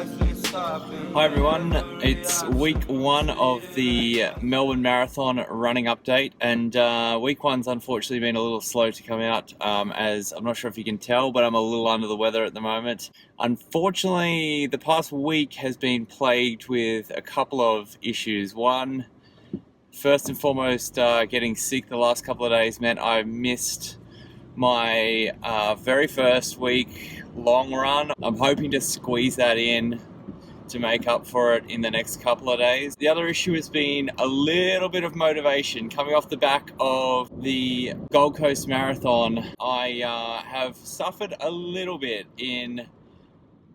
Hi everyone, it's week one of the Melbourne Marathon running update, and week one's unfortunately been a little slow to come out, as I'm not sure if you can tell, but I'm a little under the weather at the moment. Unfortunately, the past week has been plagued with a couple of issues. One, first and foremost, getting sick the last couple of days meant I missed my very first week long run. I'm hoping to squeeze that in to make up for it in the next couple of days. The other issue has been a little bit of motivation. Coming off the back of the Gold Coast Marathon, I have suffered a little bit in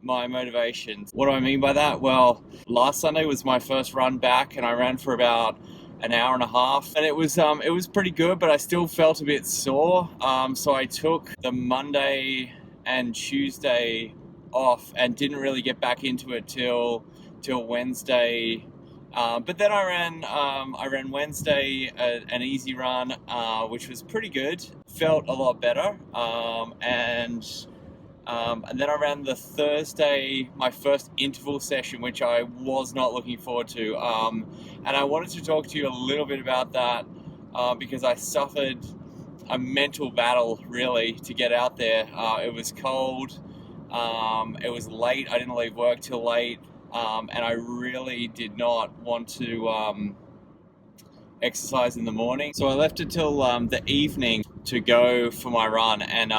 my motivation. What do I mean by that? Well, last Sunday was my first run back, and I ran for about an hour and a half, and it was pretty good, but I still felt a bit sore. So I took the Monday and Tuesday off and didn't really get back into it till Wednesday. But then I ran Wednesday an easy run, which was pretty good. Felt a lot better, and then I ran the Thursday, my first interval session, which I was not looking forward to. And I wanted to talk to you a little bit about that because I suffered a mental battle, really, to get out there. It was cold. It was late. I didn't leave work till late. And I really did not want to exercise in the morning. So I left it till the evening to go for my run, and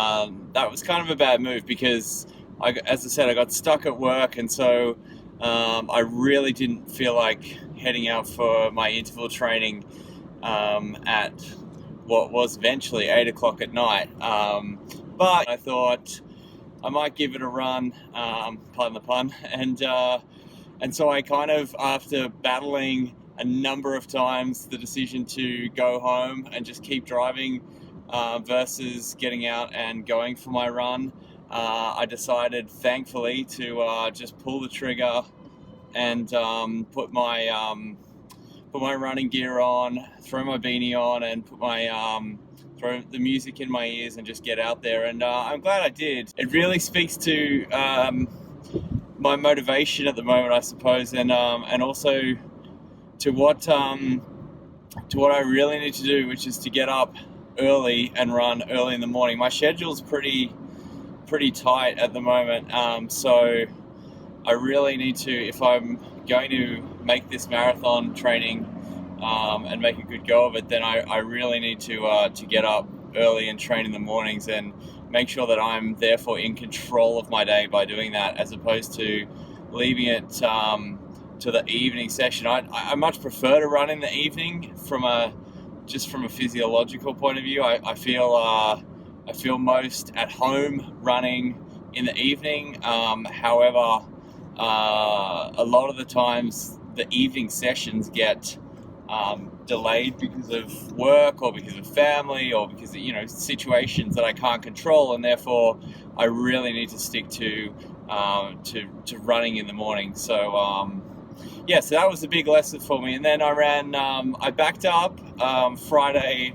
that was kind of a bad move because, as I said, I got stuck at work, and so I really didn't feel like heading out for my interval training at what was eventually 8 o'clock at night. But I thought I might give it a run, pardon the pun, and so I kind of, after battling a number of times the decision to go home and just keep driving versus getting out and going for my run, I decided, thankfully, to just pull the trigger and put my running gear on, throw my beanie on, and put my throw the music in my ears and just get out there. And I'm glad I did. It really speaks to my motivation at the moment, I suppose, and also to what I really need to do, which is to get up early and run early in the morning. My schedule's pretty tight at the moment, so I really need to, if I'm going to make this marathon training and make a good go of it, then I really need to get up early and train in the mornings and make sure that I'm therefore in control of my day by doing that, as opposed to leaving it to the evening session. I much prefer to run in the evening from a physiological point of view. I feel most at home running in the evening. However, a lot of the times the evening sessions get delayed because of work or because of family or because of, situations that I can't control, and therefore I really need to stick to running in the morning. So so that was a big lesson for me. And then I backed up Friday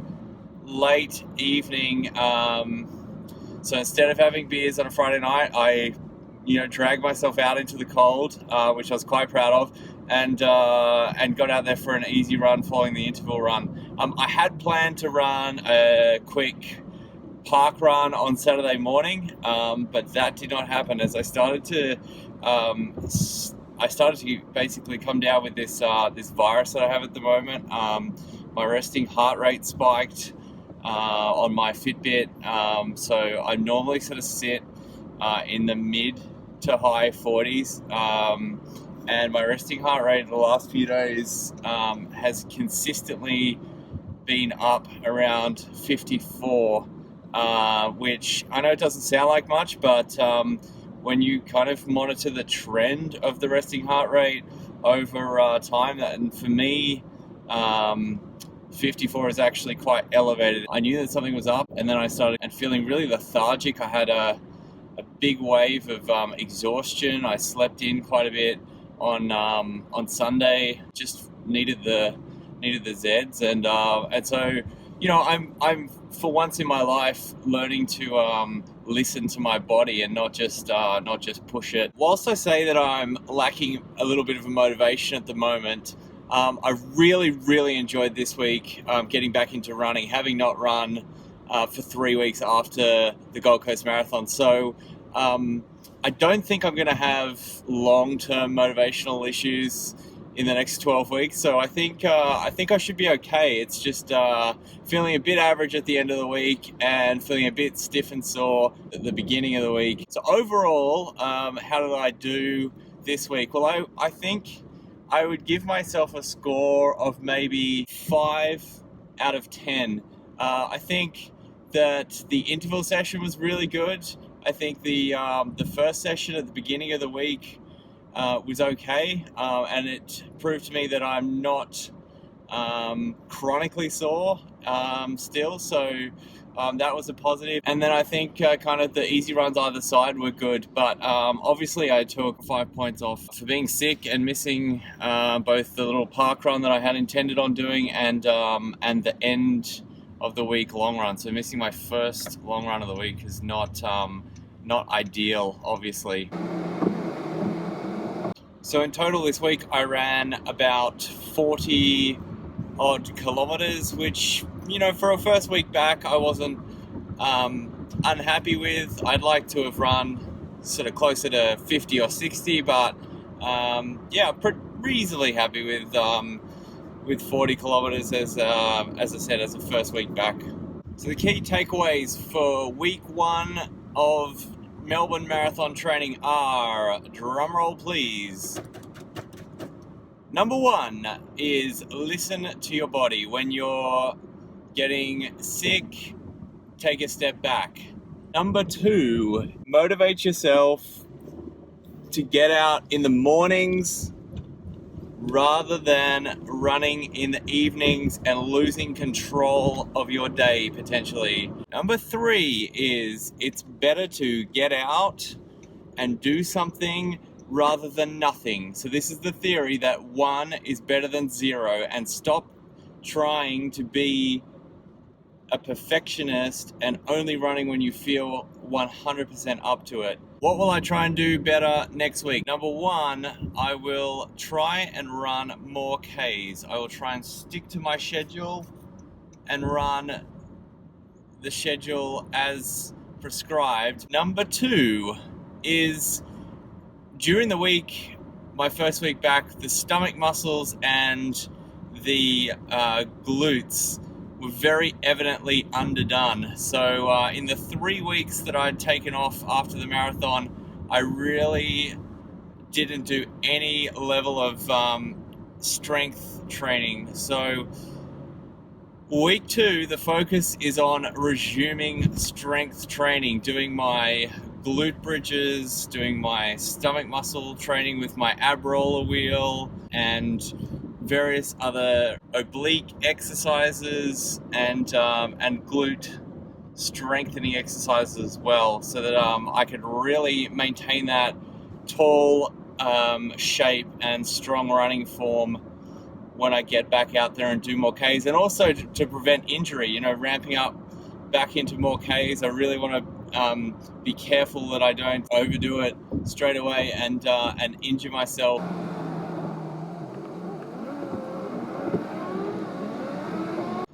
late evening. So instead of having beers on a Friday night, I dragged myself out into the cold, which I was quite proud of, and got out there for an easy run following the interval run. I had planned to run a quick park run on Saturday morning, but that did not happen as I started to basically come down with this virus that I have at the moment. My resting heart rate spiked on my Fitbit, so I normally sort of sit in the mid to high 40s, and my resting heart rate in the last few days has consistently been up around 54, which I know it doesn't sound like much, but when you kind of monitor the trend of the resting heart rate over time, and for me, 54 is actually quite elevated. I knew that something was up, and then I started feeling really lethargic. I had a big wave of exhaustion. I slept in quite a bit on Sunday. Just needed the Zeds, and so I'm for once in my life learning to listen to my body and not just push it. Whilst I say that I'm lacking a little bit of a motivation at the moment, I really enjoyed this week getting back into running, having not run for 3 weeks after the Gold Coast Marathon. So I don't think I'm going to have long-term motivational issues in the next 12 weeks. So I think I should be okay. It's just feeling a bit average at the end of the week and feeling a bit stiff and sore at the beginning of the week. So overall, how did I do this week? Well, I think I would give myself a score of maybe 5 out of 10. I think that the interval session was really good. I think the first session at the beginning of the week was okay, and it proved to me that I'm not chronically sore still, so that was a positive. And then I think kind of the easy runs either side were good, but obviously I took 5 points off for being sick and missing both the little park run that I had intended on doing and the end of the week long run. So missing my first long run of the week is not ideal, obviously. So in total this week I ran about 40 odd kilometers, which, for a first week back I wasn't unhappy with. I'd like to have run sort of closer to 50 or 60, but reasonably happy with 40 kilometers as I said, as a first week back. So the key takeaways for week 1 of Melbourne Marathon training are, drumroll please. Number 1 is listen to your body. When you're getting sick, take a step back. Number 2, motivate yourself to get out in the mornings rather than running in the evenings and losing control of your day potentially. Number 3 is it's better to get out and do something rather than nothing. So this is the theory that 1 is better than 0, and stop trying to be a perfectionist and only running when you feel 100% up to it. What will I try and do better next week? Number 1, I will try and run more Ks. I will try and stick to my schedule and run the schedule as prescribed. Number 2 is during the week, my first week back, the stomach muscles and the glutes were very evidently underdone. So in the 3 weeks that I'd taken off after the marathon, I really didn't do any level of strength training. So week 2, the focus is on resuming strength training, doing my glute bridges, doing my stomach muscle training with my ab roller wheel, and various other oblique exercises and glute strengthening exercises as well, so that I could really maintain that tall shape and strong running form when I get back out there and do more Ks, and also to prevent injury. Ramping up back into more Ks, I really want to be careful that I don't overdo it straight away and injure myself.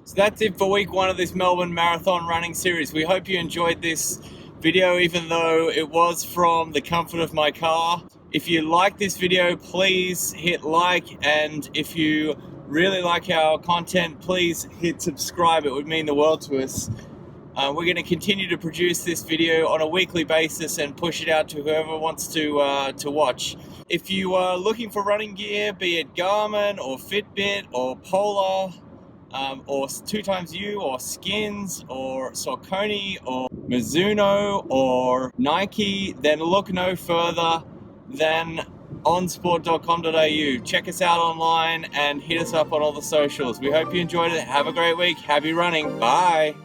So that's it for week 1 of this Melbourne Marathon running series. We hope you enjoyed this video, even though it was from the comfort of my car. If you like this video, please hit like, and if you really like our content, please hit subscribe. It would mean the world to us. We're going to continue to produce this video on a weekly basis and push it out to whoever wants to watch. If you are looking for running gear, be it Garmin or Fitbit or Polar, or 2XU or Skins or Saucony or Mizuno or Nike, then look no further than onsport.com.au. Check us out online and hit us up on all the socials. We hope you enjoyed it. Have a great week. Happy running. Bye.